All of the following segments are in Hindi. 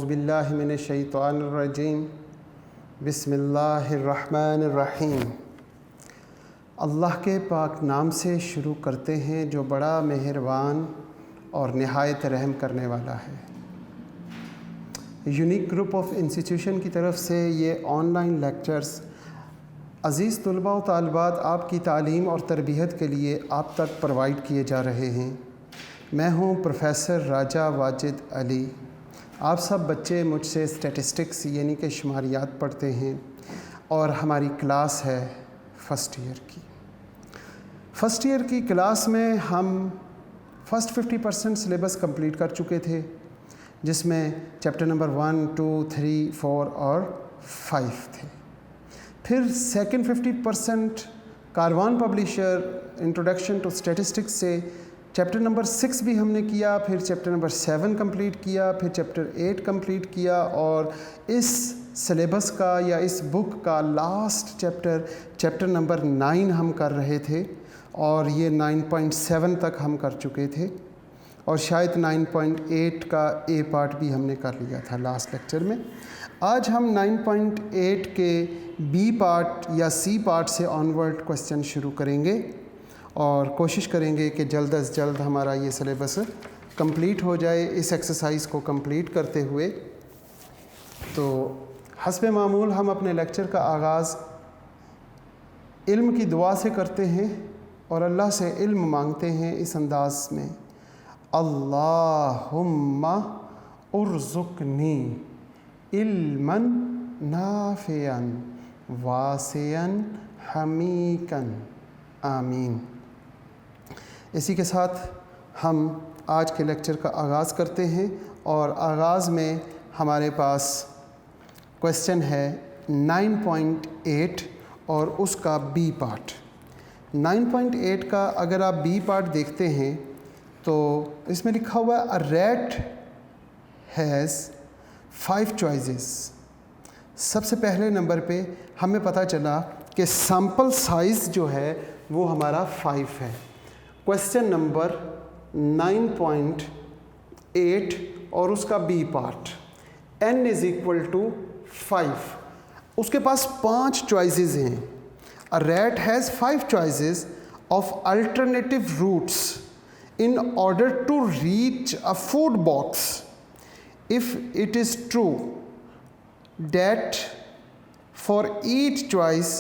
औज़ुबिल्लाहि मिनश्शैतानिर्रजीम बिस्मिल्लाहिर्रहमानिर्रहीम। अल्लाह के पाक नाम से शुरू करते हैं जो बड़ा मेहरबान और निहायत रहम करने वाला है। यूनिक ग्रुप ऑफ इंस्टीट्यूशन की तरफ से ये ऑनलाइन लेक्चर्स अज़ीज़ तलबा व तालिबात आपकी तालीम और तरबियत के लिए आप तक प्रोवाइड किए जा रहे हैं। मैं हूँ प्रोफेसर राजा वाजिद अली। आप सब बच्चे मुझसे स्टैटिस्टिक्स यानी कि शुमारियात पढ़ते हैं और हमारी क्लास है फ़र्स्ट ईयर की क्लास में हम फ़र्स्ट 50% सिलेबस कंप्लीट कर चुके थे, जिसमें चैप्टर नंबर 1, 2, 3, 4 और 5 थे। फिर second 50% Caravan publisher introduction to statistics से चैप्टर नंबर 6 भी हमने किया, फिर चैप्टर नंबर 7 कंप्लीट किया, फिर चैप्टर 8 कंप्लीट किया और इस सिलेबस का या इस बुक का लास्ट चैप्टर नंबर 9 हम कर रहे थे और ये 9.7 तक हम कर चुके थे और शायद 9.8 का ए पार्ट भी हमने कर लिया था लास्ट लेक्चर में। आज हम 9.8 के बी पार्ट या सी पार्ट से ऑनवर्ड क्वेश्चन शुरू करेंगे और कोशिश करेंगे कि जल्द अज जल्द हमारा ये सिलेबस कंप्लीट हो जाए इस एक्सरसाइज को कंप्लीट करते हुए। तो हस्बे मामूल हम अपने लेक्चर का आगाज़ इल्म की दुआ से करते हैं और अल्लाह से इल्म मांगते हैं इस अंदाज़ में, अल्लाहुम्मा उर्ज़ुक़नी इल्मन नाफ़िअन वासिअन हमीकन आमीन। इसी के साथ हम आज के लेक्चर का आगाज़ करते हैं और आगाज़ में हमारे पास क्वेश्चन है 9.8 और उसका बी पार्ट। 9.8 का अगर आप बी पार्ट देखते हैं तो इसमें लिखा हुआ है, अ रैट हैज़ 5 चॉइसेस। सबसे पहले नंबर पे हमें पता चला कि सैम्पल साइज़ जो है वो हमारा 5 है। क्वेश्चन नंबर 9.8 और उसका बी पार्ट, n = 5। उसके पास 5 चॉइसेस हैं। A rat has 5 choices of alternative routes in order to reach a food box if it is true that for each choice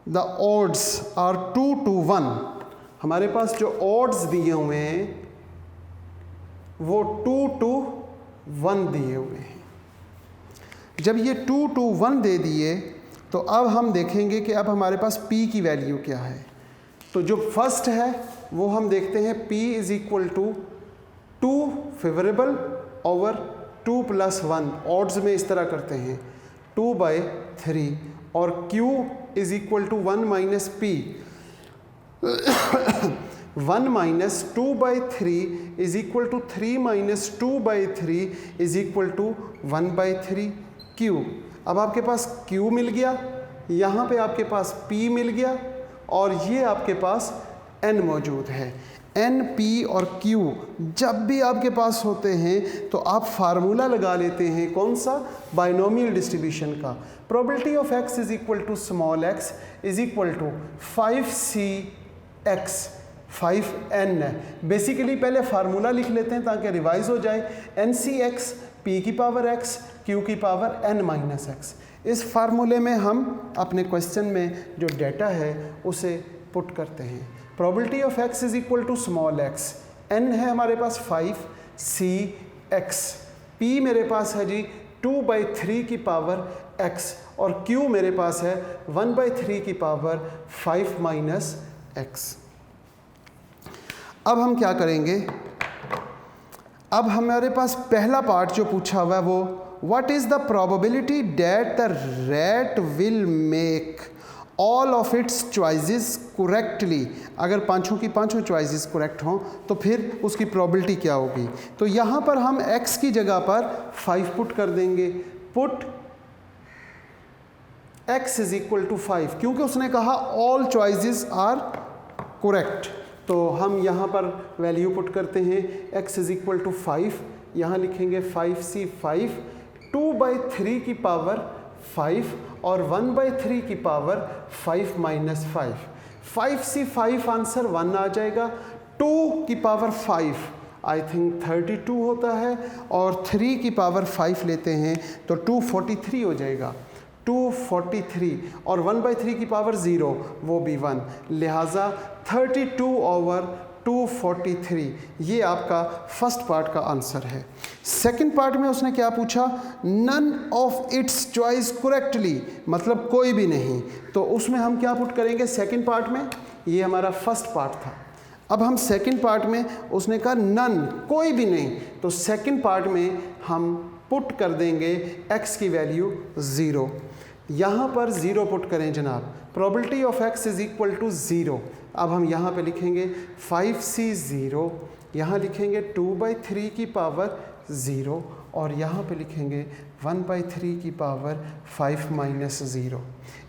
the odds are 2 to 1। हमारे पास जो odds दिए हुए हैं वो 2 to 1 दिए हुए हैं। जब ये 2 to 1 दे दिए तो अब हम देखेंगे कि अब हमारे पास p की वैल्यू क्या है। तो जो फर्स्ट है वो हम देखते हैं p = 2 फेवरेबल ओवर 2 + 1। ऑड्स में इस तरह करते हैं 2/3 और Q = 1 - p। 1 - 2/3 = 3 - 2/3 = 1/3 Q। अब आपके पास Q मिल गया, यहाँ पे आपके पास P मिल गया और ये आपके पास N मौजूद है। N, P और Q जब भी आपके पास होते हैं तो आप फार्मूला लगा लेते हैं, कौन सा? बाइनोमियल डिस्ट्रीब्यूशन का। Probability of x = small x = 5cx 5n है। बेसिकली पहले फार्मूला लिख लेते हैं ताकि रिवाइज हो जाए। ncx p⁻x q⁻n-x। इस फार्मूले में हम अपने क्वेश्चन में जो डेटा है उसे पुट करते हैं। Probability of x = small x, n है हमारे पास 5cx, p मेरे पास है जी 2/3 की पावर x और q मेरे पास है 1/3 की पावर 5 - x। अब हम क्या करेंगे? अब हमारे पास पहला पार्ट जो पूछा हुआ है वो, what is the probability that the rat will make all of its choices correctly. अगर पांचों की पांचों चॉइसेस करेक्ट हों तो फिर उसकी प्रोबेबिलिटी क्या होगी? तो यहाँ पर हम x की जगह पर 5 पुट कर देंगे। पुट x = 5 क्योंकि उसने कहा ऑल चॉइसेस आर करेक्ट, तो हम यहाँ पर वैल्यू पुट करते हैं x = 5 यहाँ लिखेंगे 5c5, 2/3 की पावर 5 और 1/3 की पावर 5 माइनस 5। 5c5 आंसर 1 आ जाएगा। 2 की पावर 5 आई थिंक 32 होता है, और 3 की पावर 5 लेते हैं तो 243 हो जाएगा। 243 और 1/3 की पावर 0 वो भी 1, लिहाजा 32/243 ये आपका फर्स्ट पार्ट का आंसर है। सेकंड पार्ट में उसने क्या पूछा, none of its choice correctly, मतलब कोई भी नहीं। तो उसमें हम क्या पुट करेंगे सेकंड पार्ट में, ये हमारा फर्स्ट पार्ट था। अब हम सेकंड पार्ट में उसने कहा नन, कोई भी नहीं, तो सेकंड पार्ट में हम पुट कर देंगे x की वैल्यू 0। यहाँ पर 0 पुट करें जनाब, probability of x is equal to 0। अब हम यहाँ पे लिखेंगे 5c0, यहाँ लिखेंगे 2/3 की पावर 0 और यहाँ पे लिखेंगे 1/3 की पावर 5 माइनस 0।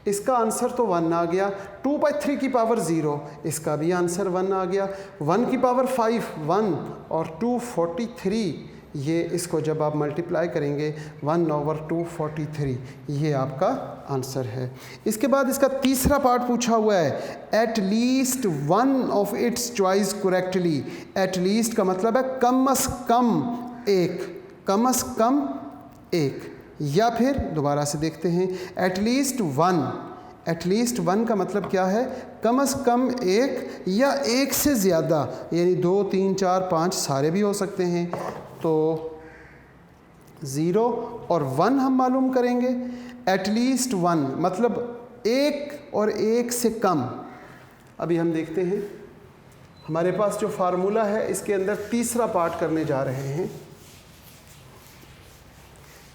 इसका आंसर तो 1 आ गया। 2/3 की पावर 0, इसका भी आंसर 1 आ गया। 1 की पावर 5 1 और 243, ये इसको जब आप मल्टीप्लाई करेंगे 1/243, ये आपका आंसर है। इसके बाद इसका तीसरा पार्ट पूछा हुआ है, at least one of its choice correctly. At least का मतलब है कम अज़ कम एक, कम अज़ कम एक, या फिर दोबारा से देखते हैं, एटलीस्ट वन। एटलीस्ट वन का मतलब क्या है, कम अज़ कम एक या एक से ज़्यादा, यानी 2 3 4 5 सारे भी हो सकते हैं। तो 0 और 1 हम मालूम करेंगे। एटलीस्ट वन मतलब एक और एक से कम। अभी हम देखते हैं, हमारे पास जो फार्मूला है इसके अंदर तीसरा पार्ट करने जा रहे हैं।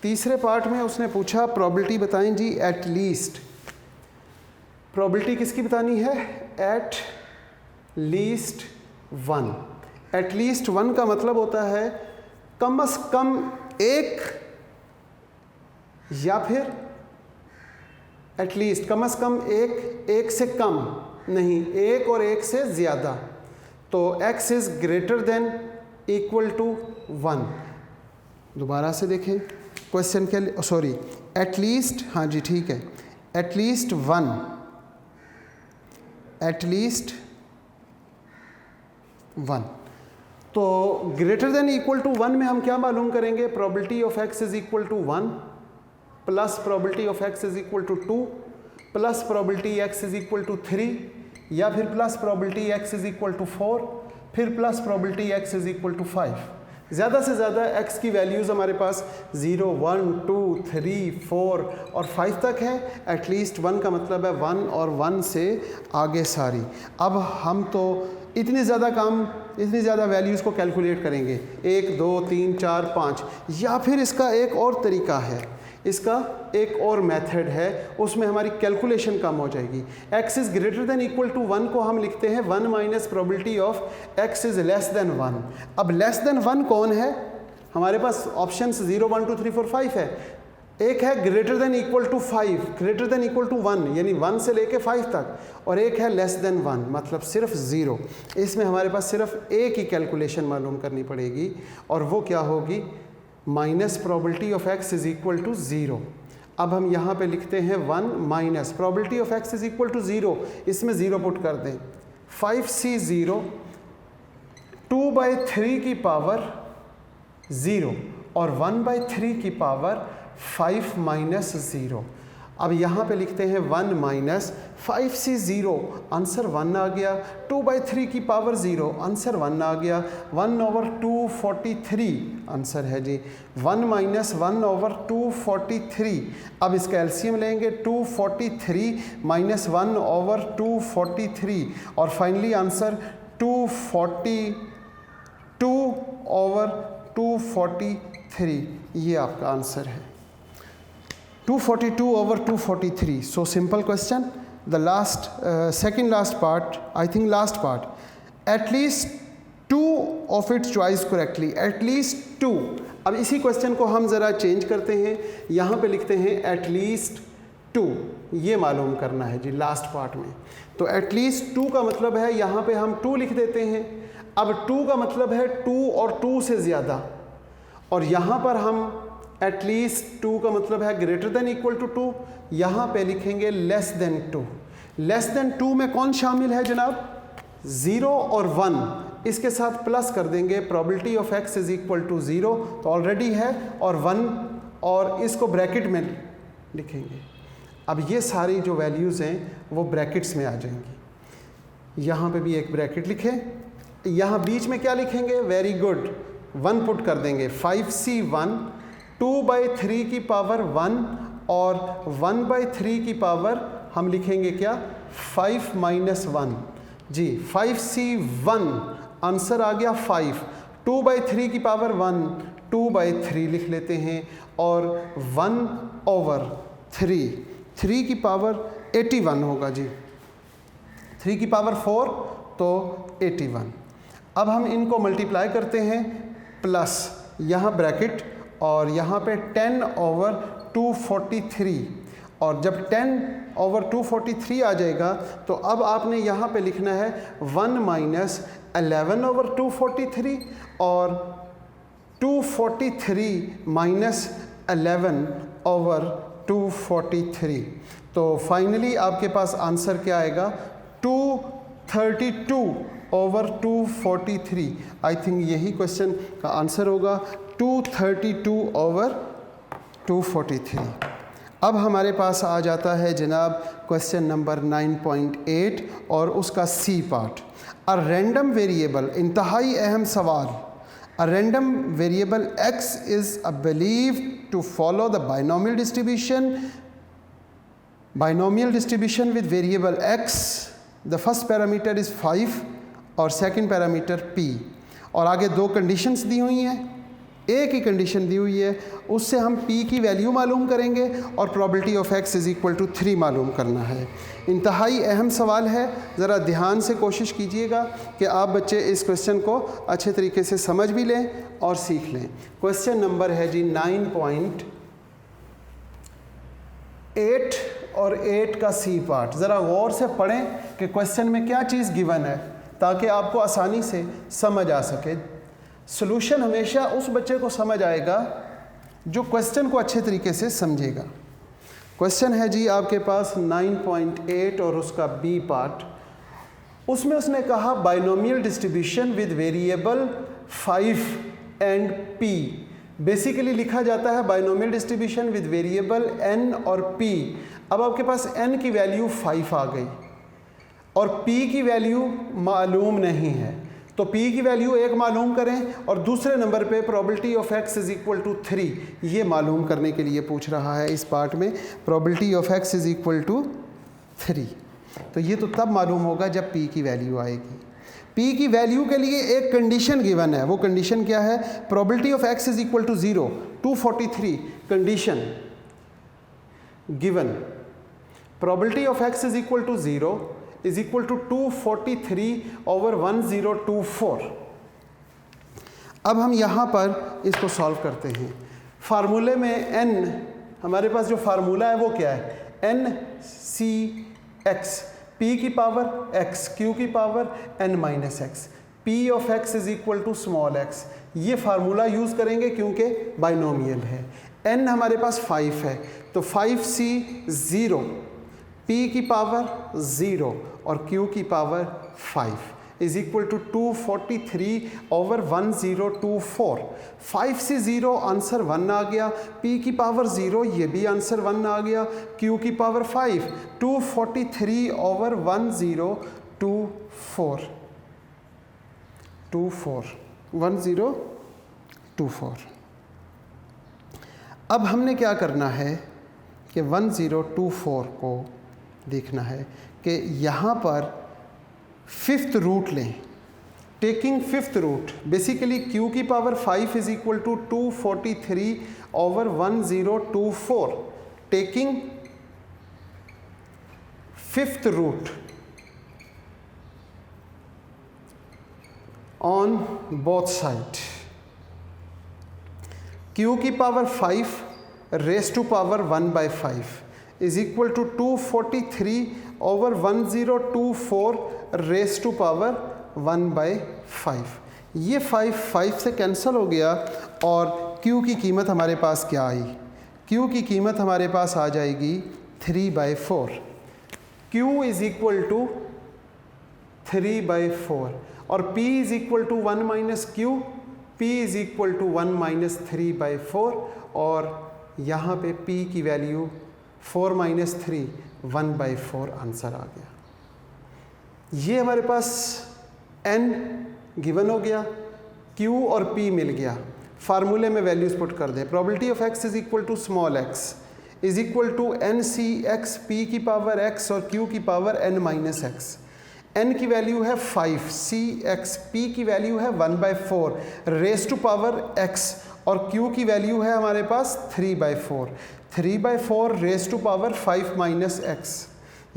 तीसरे पार्ट में उसने पूछा प्रोबेबिलिटी बताएं जी एट लीस्ट। प्रोबेबिलिटी किसकी बतानी है, at least one. At least one का मतलब होता है कम अज़ कम एक, या फिर एटलीस्ट कम अज़ कम एक, एक से कम नहीं, एक और एक से ज़्यादा। तो x is greater than equal to 1। दोबारा से देखें क्वेश्चन के लिए, सॉरी, एटलीस्ट, हाँ जी ठीक है, एटलीस्ट वन, एटलीस्ट वन। तो ग्रेटर देन इक्वल टू 1 में हम क्या मालूम करेंगे, probability of x is equal to 1 plus probability of x is equal to 2 plus probability x is equal to 3, या फिर plus probability x is equal to 4, फिर plus probability x is equal to 5। ज़्यादा से ज़्यादा x की वैल्यूज़ हमारे पास 0 1 2 3 4 और 5 तक है। एटलीस्ट 1 का मतलब है 1 और 1 से आगे सारी। अब हम तो इतनी ज़्यादा वैल्यूज़ को कैलकुलेट करेंगे, 1 2 3 4 5, या फिर इसका एक और तरीका है, इसका एक और मेथड है, उसमें हमारी कैलकुलेशन कम हो जाएगी। x is greater than equal to 1 को हम लिखते हैं 1 minus probability of x is less than 1। अब लेस देन 1 कौन है, हमारे पास ऑप्शंस 0 1 2 3 4 5 है। एक है greater than equal to 5, greater than equal to 1, यानी 1 से लेके 5 तक, और एक है लेस देन 1 मतलब सिर्फ 0। इसमें हमारे पास सिर्फ एक ही कैलकुलेशन मालूम करनी पड़ेगी, और वो क्या होगी, minus probability of x is equal to 0। अब हम यहाँ पे लिखते हैं 1 minus probability of x is equal to 0, इसमें 0 पुट कर दें। 5c0 2/3 की पावर 0 और 1/3 की पावर 5 माइनस 0। अब यहाँ पे लिखते हैं 1 माइनस 5c0, आंसर 1 आ गया। 2/3 की पावर 0, आंसर 1 आ गया। 1/243 आंसर है जी। 1 माइनस 1/243। अब इसका एलसीएम लेंगे, 243 माइनस 1/243, और फाइनली आंसर 242/243, ये आपका आंसर है। 242/243. So simple question. The last, second last part, I think last part. At least 2 of its choice correctly. At least 2. अब इसी क्वेश्चन को हम ज़रा चेंज करते हैं, यहाँ पे लिखते हैं at least 2, ये मालूम करना है जी लास्ट पार्ट में। तो at least 2 का मतलब है, यहाँ पे हम 2 लिख देते हैं। अब 2 का मतलब है 2 और 2 से ज़्यादा, और यहाँ पर हम एटलीस्ट 2 का मतलब है ग्रेटर देन इक्वल टू 2, यहाँ पे लिखेंगे लेस देन 2। लेस देन 2 में कौन शामिल है जनाब? 0 और 1, इसके साथ प्लस कर देंगे, probability of x is equal to 0 तो ऑलरेडी है, और 1 और इसको ब्रैकेट में लिखेंगे। अब ये सारी जो वैल्यूज़ हैं वो ब्रैकेट्स में आ जाएंगी। यहाँ पे भी एक ब्रैकेट लिखें, यहाँ बीच में क्या लिखेंगे? वेरी गुड, 1 पुट कर देंगे, 5c1 2/3 की पावर 1 और 1/3 की पावर हम लिखेंगे क्या? 5 - 1 जी, 5c1 आंसर आ गया 5, 2/3 की पावर 1 2/3 लिख लेते हैं, और 1/3 3 की पावर 81 होगा जी, 3 की पावर 4 तो 81। अब हम इनको मल्टीप्लाई करते हैं, प्लस यहाँ ब्रैकेट और यहाँ पे 10/243, और जब 10/243 आ जाएगा तो अब आपने यहाँ पे लिखना है 1 - 11/243 और 243 - 11/243। तो फाइनली आपके पास आंसर क्या आएगा? 232/243। आई थिंक यही क्वेश्चन का आंसर होगा, 232/243। अब हमारे पास आ जाता है जनाब क्वेश्चन नंबर 9.8 और उसका C part. A random variable, इंतहाई अहम सवाल। A random variable x is believed to follow the binomial distribution with variable x. The first parameter is 5 और सेकंड पैरामीटर p, और आगे 2 कंडीशंस दी हुई हैं, एक ही कंडीशन दी हुई है, उससे हम p की वैल्यू मालूम करेंगे और probability of x is equal to 3 मालूम करना है। इंतहाई अहम सवाल है, ज़रा ध्यान से कोशिश कीजिएगा कि आप बच्चे इस क्वेश्चन को अच्छे तरीके से समझ भी लें और सीख लें। क्वेश्चन नंबर है जी 9.8 और 8 का सी पार्ट। ज़रा गौर से पढ़ें कि क्वेश्चन में क्या चीज़ गिवन है ताकि आपको आसानी से समझ आ सके। सॉल्यूशन हमेशा उस बच्चे को समझ आएगा जो क्वेश्चन को अच्छे तरीके से समझेगा। क्वेश्चन है जी आपके पास 9.8 और उसका बी पार्ट। उसमें उसने कहा binomial distribution with variable 5 and p। Basically लिखा जाता है binomial distribution with variable n और p। अब आपके पास n की वैल्यू 5 आ गई और p की वैल्यू मालूम नहीं है, तो p की वैल्यू 1 मालूम करें और दूसरे नंबर पे probability of x is equal to 3, ये मालूम करने के लिए पूछ रहा है इस पार्ट में। Probability of x is equal to 3, तो ये तो तब मालूम होगा जब p की वैल्यू आएगी। p की वैल्यू के लिए एक कंडीशन गिवन है, वो कंडीशन क्या है? Probability of x is equal to 0, 243 condition given. Probability of x is equal to 0 is equal to 243/1024। अब हम यहाँ पर इसको सॉल्व करते हैं। फार्मूले में n, हमारे पास जो फार्मूला है वो क्या है? NCX, p की पावर x, q की power n minus x, p of x is equal to small x। ये फार्मूला यूज़ करेंगे क्योंकि बाइनोमियल है। n हमारे पास 5 है तो 5c0, p की पावर 0 और q की power 5 is equal to 243/1024। 5c0 answer 1 आ गया, p की पावर 0 ये भी आंसर 1 आ गया, q की पावर 5, 243/1024। अब हमने क्या करना है कि 1024 को देखना है कि यहाँ पर 5th रूट लें। Taking 5th root, basically q की power 5 is equal to 243/1024। Taking 5th root on both side, q की power 5 raise to power 1/5 is equal to 243/1024 raise to power 1/5। ये 5 से कैंसिल हो गया और Q की कीमत हमारे पास क्या आई? Q की कीमत हमारे पास आ जाएगी 3/4। Q इज इक्वल टू 3/4 और P is equal to 1 minus Q, P is equal to 1 minus 3/4 और यहाँ पे P की वैल्यू 4 माइनस 3 1/4 आंसर आ गया। ये हमारे पास n गिवन हो गया, Q और P मिल गया। फार्मूले में वैल्यूज पुट कर दें। Probability of x is equal to small x is equal to NCx P की पावर x और Q की power n minus x। n की वैल्यू है 5, Cx P की वैल्यू है 1/4 रेज टू पावर x और Q की वैल्यू है हमारे पास 3/4। 3/4 raise to power 5 minus x,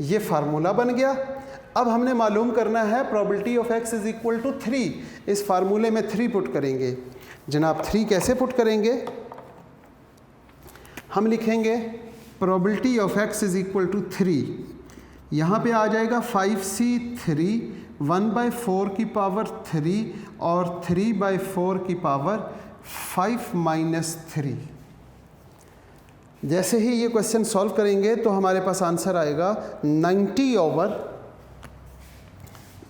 ये फार्मूला बन गया। अब हमने मालूम करना है probability of x is equal to 3। इस फार्मूले में 3 पुट करेंगे। जनाब 3 कैसे पुट करेंगे? हम लिखेंगे probability of x is equal to 3। यहाँ पे आ जाएगा 5c3 1/4 की पावर 3 और 3/4 की पावर 5 माइनस 3। जैसे ही ये क्वेश्चन सॉल्व करेंगे तो हमारे पास आंसर आएगा 90 ओवर,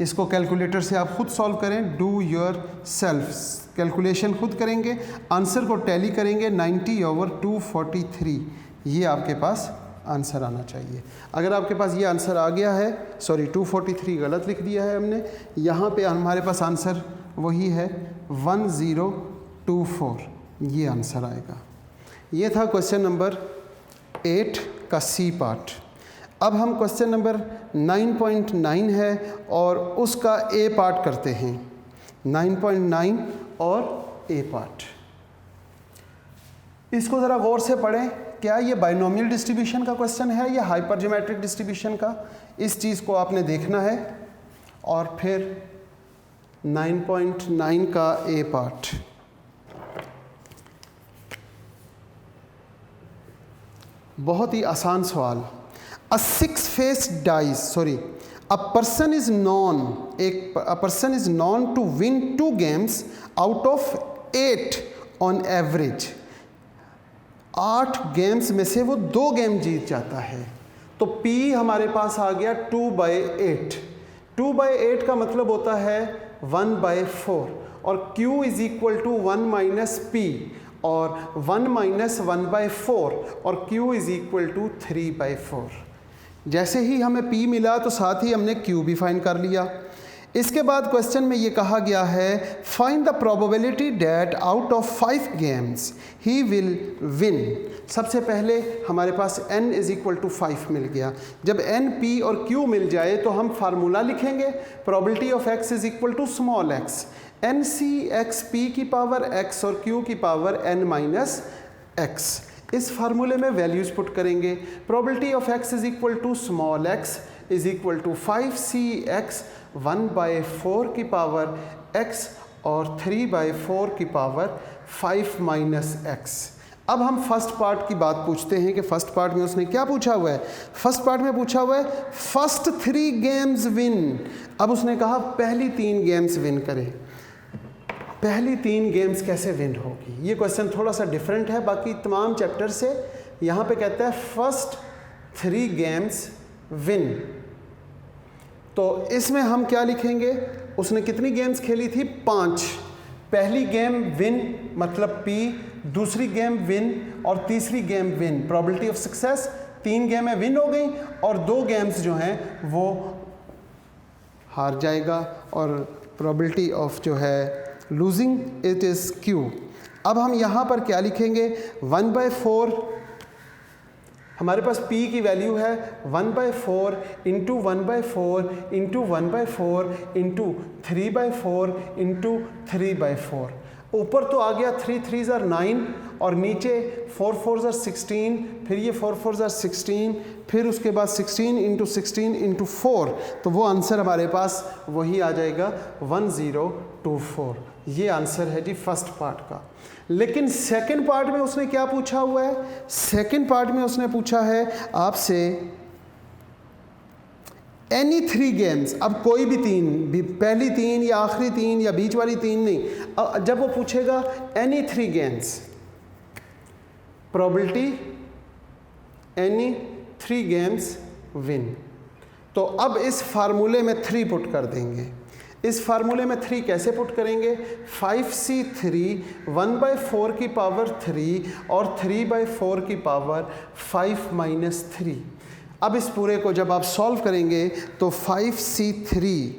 इसको कैलकुलेटर से आप खुद सॉल्व करें, डू योर सेल्फ, कैलकुलेशन खुद करेंगे, आंसर को टैली करेंगे, 90 ओवर 243, ये आपके पास आंसर आना चाहिए। अगर आपके पास ये आंसर आ गया है, सॉरी 243 गलत लिख दिया है हमने, यहाँ पे हमारे पास आंसर वही है 1024, ये आंसर आएगा। ये था क्वेश्चन नंबर 8 का सी पार्ट। अब हम क्वेश्चन नंबर 9.9 है और उसका ए पार्ट करते हैं। 9.9 और ए पार्ट, इसको ज़रा गौर से पढ़ें। क्या ये बाइनोमियल डिस्ट्रीब्यूशन का क्वेश्चन है या हाइपरज्योमेट्रिक डिस्ट्रीब्यूशन का? इस चीज़ को आपने देखना है। और फिर 9.9 का ए पार्ट, बहुत ही आसान सवाल। A six-faced dice, sorry, a person is known to win 2 games out of 8 on average। 8 games में से वो 2 गेम जीत जाता है। तो P हमारे पास आ गया 2/8। 2/8 का मतलब होता है 1/4 और Q is equal to 1 minus P और 1 माइनस 1/4 और Q इज इक्वल टू 3/4। जैसे ही हमें P मिला तो साथ ही हमने Q भी फाइंड कर लिया। इसके बाद क्वेश्चन में ये कहा गया है find the probability that out of 5 games he will win. सबसे पहले हमारे पास n इज इक्वल टू 5 मिल गया। जब n, p और q मिल जाए तो हम फार्मूला लिखेंगे probability of x is equal to small x, NCx p की पावर x और q की पावर n माइनस x। इस फार्मूले में वैल्यूज पुट करेंगे। Probability of x is equal to small x is equal to 5cx 1/4 की पावर x और 3/4 की पावर 5 माइनस x। अब हम फर्स्ट पार्ट की बात पूछते हैं कि फर्स्ट पार्ट में उसने क्या पूछा हुआ है। फर्स्ट पार्ट में पूछा हुआ है फर्स्ट 3 गेम्स विन। अब उसने कहा पहली 3 गेम्स विन करें। पहली 3 गेम्स कैसे विन होगी? ये क्वेश्चन थोड़ा सा डिफरेंट है बाकी तमाम चैप्टर से। यहाँ पे कहता है फर्स्ट 3 गेम्स विन। तो इसमें हम क्या लिखेंगे? उसने कितनी गेम्स खेली थी? 5। पहली गेम विन मतलब P, दूसरी गेम विन और तीसरी game win. Probability of success 3 गेमें विन हो गई और 2 गेम्स जो हैं वो हार जाएगा और प्रोबेबिलिटी ऑफ जो है लूजिंग इट इज़ Q। अब हम यहाँ पर क्या लिखेंगे? 1/4, हमारे पास P की वैल्यू है 1/4 इंटू 1/4 इंटू 1/4 इंटू 3/4 इंटू 3/4। ऊपर तो आ गया 3 3s are 9 और नीचे 4 4s are 16, फिर ये 4 4s are 16, फिर उसके बाद 16 इंटू 16 इंटू 4, तो वो आंसर हमारे पास वही आ जाएगा 1024। ये आंसर है जी फर्स्ट पार्ट का। लेकिन सेकंड पार्ट में उसने क्या पूछा हुआ है? सेकंड पार्ट में उसने पूछा है आपसे एनी 3 गेम्स। अब कोई भी 3, पहली 3 या आखिरी 3 या बीच वाली 3 नहीं। जब वो पूछेगा any 3 games probability any 3 games win. तो अब इस फार्मूले में 3 पुट कर देंगे। इस फार्मूले में 3 कैसे पुट करेंगे? 5c3 1/4 की पावर 3 और 3/4 की पावर 5 - 3। अब इस पूरे को जब आप सॉल्व करेंगे तो 5c3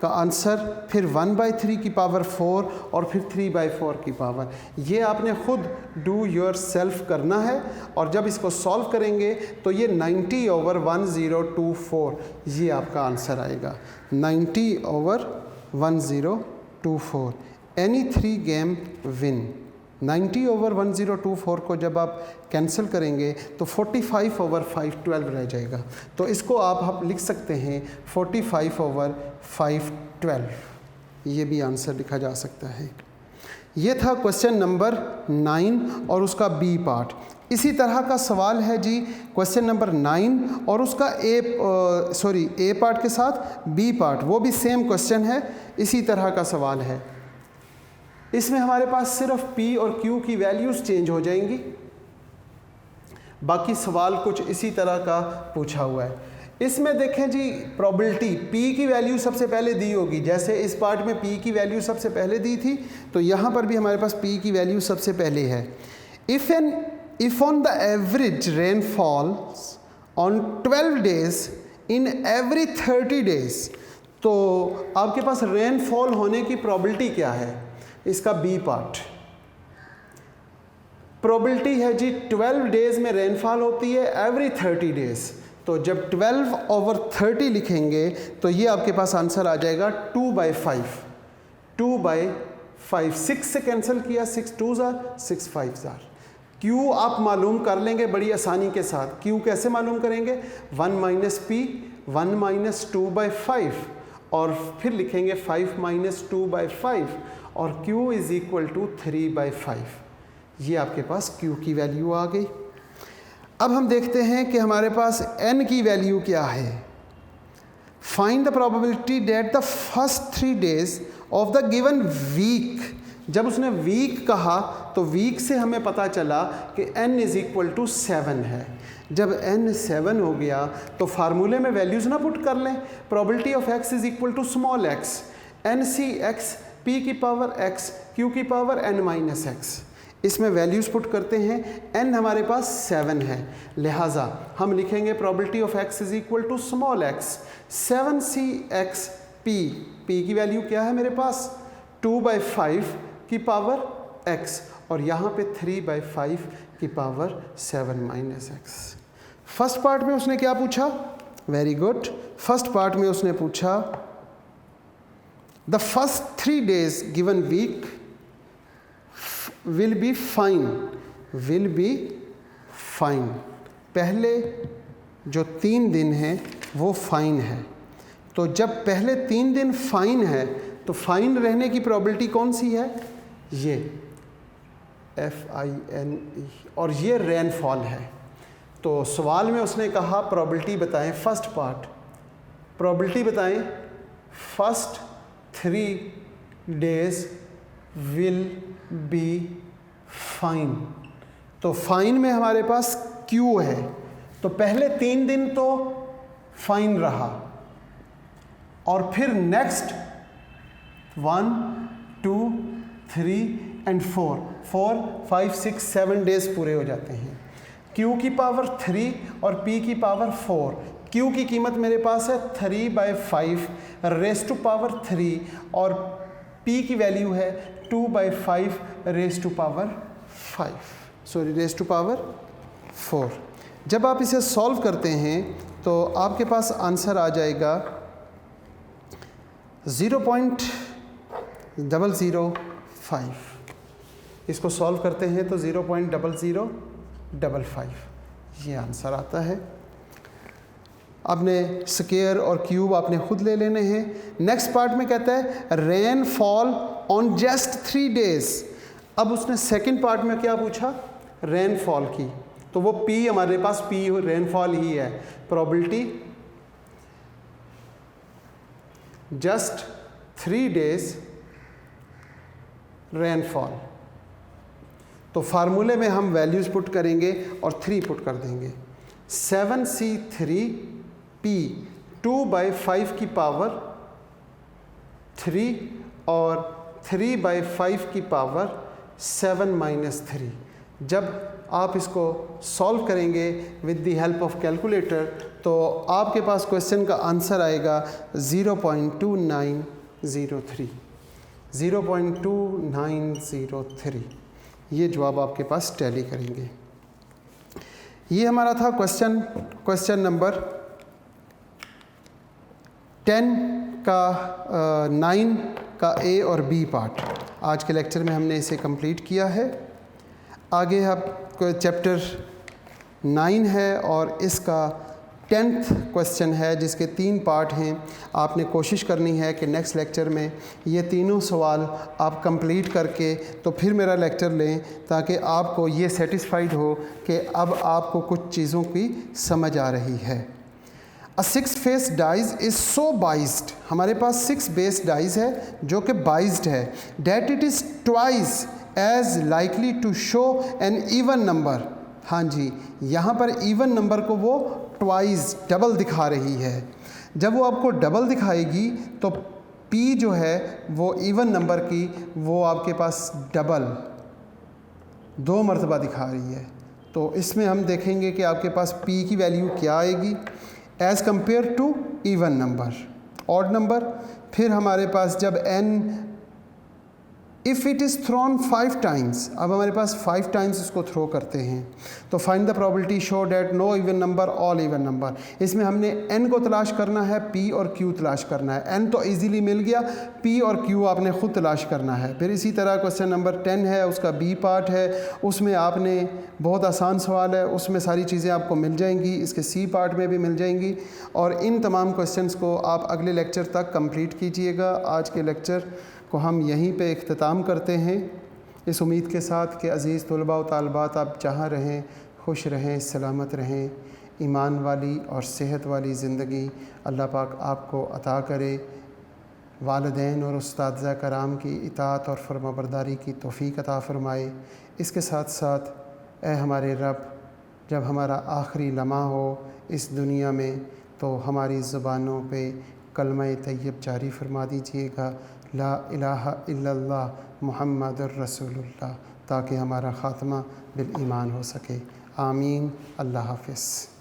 का आंसर फिर 1/3 की पावर 4 और फिर 3/4 की पावर, ये आपने खुद डू योर सेल्फ करना है। और जब इसको सॉल्व करेंगे तो ये 90/1024 ये आपका आंसर आएगा। 90/1024 एनी 3 गेम विन। 90/1024 को जब आप कैंसिल करेंगे तो 45/5 12 रह जाएगा। तो इसको आप लिख सकते हैं 45/5 12। ये भी आंसर लिखा जा सकता है। ये था क्वेश्चन नंबर 9 और उसका बी पार्ट। इसी तरह का सवाल है जी क्वेश्चन नंबर 9 और उसका ए पार्ट के साथ बी पार्ट, वो भी सेम क्वेश्चन है, इसी तरह का सवाल है। इसमें हमारे पास सिर्फ P और Q की वैल्यूज़ चेंज हो जाएंगी, बाकी सवाल कुछ इसी तरह का पूछा हुआ है। इसमें देखें जी प्रोबेबिलिटी P की वैल्यू सबसे पहले दी होगी, जैसे इस पार्ट में P की वैल्यू सबसे पहले दी थी तो यहाँ पर भी हमारे पास P की वैल्यू सबसे पहले है। If on the average rainfalls on 12 days in every 30 days, तो आपके पास रेनफॉल होने की प्रोबेबिलिटी क्या है? इसका बी पार्ट प्रोबेबिलिटी है जी 12 डेज में रेनफॉल होती है एवरी 30 डेज। तो जब 12/30 लिखेंगे तो ये आपके पास आंसर आ जाएगा 2/5। 2/5 6 से कैंसिल किया, 6 2s are 6 5s are। Q आप मालूम कर लेंगे बड़ी आसानी के साथ। क्यू कैसे मालूम करेंगे? 1 - P 1 - 2/5 और फिर लिखेंगे 5 - 2/5 और Q = 3/5। ये आपके पास Q की वैल्यू आ गई। अब हम देखते हैं कि हमारे पास N की वैल्यू क्या है। Find the probability that the first 3 days of the given week. जब उसने वीक कहा तो वीक से हमें पता चला कि N = 7 है। जब N 7 हो गया तो फार्मूले में वैल्यूज़ ना पुट कर लें। Probability of X = small x, NCX P की पावर x, Q की पावर N - x। इसमें वैल्यूज़ पुट करते हैं। N हमारे पास 7 है, लिहाजा हम लिखेंगे probability of X = small x 7CX P। P की वैल्यू क्या है मेरे पास? 2/5 की पावर x और यहाँ पे 3/5 की पावर 7 - x। फर्स्ट पार्ट में उसने क्या पूछा? Very good. फर्स्ट पार्ट में उसने पूछा the first 3 days given week will be fine. पहले जो 3 दिन हैं वो फाइन है। तो जब पहले 3 दिन फाइन है तो फाइन रहने की प्रोबेबिलिटी कौन सी है? ये FINE और ये रेनफॉल है। तो सवाल में उसने कहा प्रोबेबिलिटी बताएं। फर्स्ट पार्ट प्रोबेबिलिटी बताएं first 3 days will be fine. तो फाइन में हमारे पास Q है, तो पहले 3 दिन तो फाइन रहा और फिर नेक्स्ट 1 2 3 एंड 4 5 6 7 डेज पूरे हो जाते हैं। Q की पावर 3 और P की पावर 4। Q की कीमत मेरे पास है 3/5 रेज़ टू पावर 3 और P की वैल्यू है 2/5 रेज़ टू पावर 4। जब आप इसे सॉल्व करते हैं तो आपके पास आंसर आ जाएगा 0.005। इसको सॉल्व करते हैं तो 0.0055 ये आंसर आता है। आपने स्क्वायर और क्यूब आपने खुद ले लेने हैं। नेक्स्ट पार्ट में कहता है rain fall on just 3 days। अब उसने सेकंड पार्ट में क्या पूछा? रेनफॉल की। तो वो P हमारे पास P रेनफॉल ही है। Probability just 3 days rainfall. तो फार्मूले में हम वैल्यूज़ पुट करेंगे और 3 पुट कर देंगे। 7c3p 2/5 की पावर 3 और 3/5 की पावर 7-3। जब आप इसको सॉल्व करेंगे with the help of calculator तो आपके पास क्वेश्चन का आंसर आएगा 0.2903। 0.2903 ये जवाब आपके पास टैली करेंगे। ये हमारा था क्वेश्चन नंबर 10 का 9 का ए और बी पार्ट। आज के लेक्चर में हमने इसे कंप्लीट किया है। आगे अब चैप्टर 9 है और इसका 10th क्वेश्चन है जिसके 3 पार्ट हैं। आपने कोशिश करनी है कि नेक्स्ट लेक्चर में ये तीनों सवाल आप कंप्लीट करके तो फिर मेरा लेक्चर लें ताकि आपको ये सेटिस्फाइड हो कि अब आपको कुछ चीज़ों की समझ आ रही है। A 6-face dice is so biased, हमारे पास 6 बेस डाइज है जो कि बाइज्ड है, that it is twice as likely to show an even number। हाँ जी, यहाँ पर इवन नंबर को वो ट्वाइस डबल दिखा रही है। जब वो आपको डबल दिखाएगी तो P जो है वो इवन नंबर की वो आपके पास डबल 2 मरतबा दिखा रही है। तो इसमें हम देखेंगे कि आपके पास P की वैल्यू क्या आएगी as compare to even number, odd number. फिर हमारे पास जब n if it is thrown 5 times, अब हमारे पास 5 टाइम्स इसको थ्रो करते हैं तो find the probability show that no even number all even number. इसमें हमने n को तलाश करना है, p और q तलाश करना है। n तो इजीली मिल गया, p और q आपने ख़ुद तलाश करना है। फिर इसी तरह क्वेश्चन नंबर 10 है, उसका b पार्ट है, उसमें आपने बहुत आसान सवाल है, उसमें सारी चीज़ें आपको मिल जाएंगी, इसके c पार्ट में भी मिल जाएंगी। और इन तमाम क्वेश्चंस को आप अगले लेक्चर तक कंप्लीट कीजिएगा। आज के लेक्चर को हम यहीं पे इख्तिताम करते हैं इस उम्मीद के साथ कि अज़ीज़ तलबा व तालबात आप जहाँ रहें खुश रहें, सलामत रहें, ईमान वाली और सेहत वाली ज़िंदगी अल्लाह पाक आपको अता करे। वालिदैन और उस्ताद कराम की इताअत और फरमाबरदारी की तौफ़ीक़ अता फ़रमाए। इसके साथ साथ ए हमारे रब, जब हमारा आखिरी लम्हा हो इस दुनिया में तो हमारी ज़ुबानों पे कलमा तैयब जारी फरमा दीजिएगा, ला इलाहा इल्लल्लाह मुहम्मदुर रसूलुल्लाह, ताकि हमारा ख़ात्मा बिल ईमान हो सके। आमीन। अल्लाह हाफ़िज़।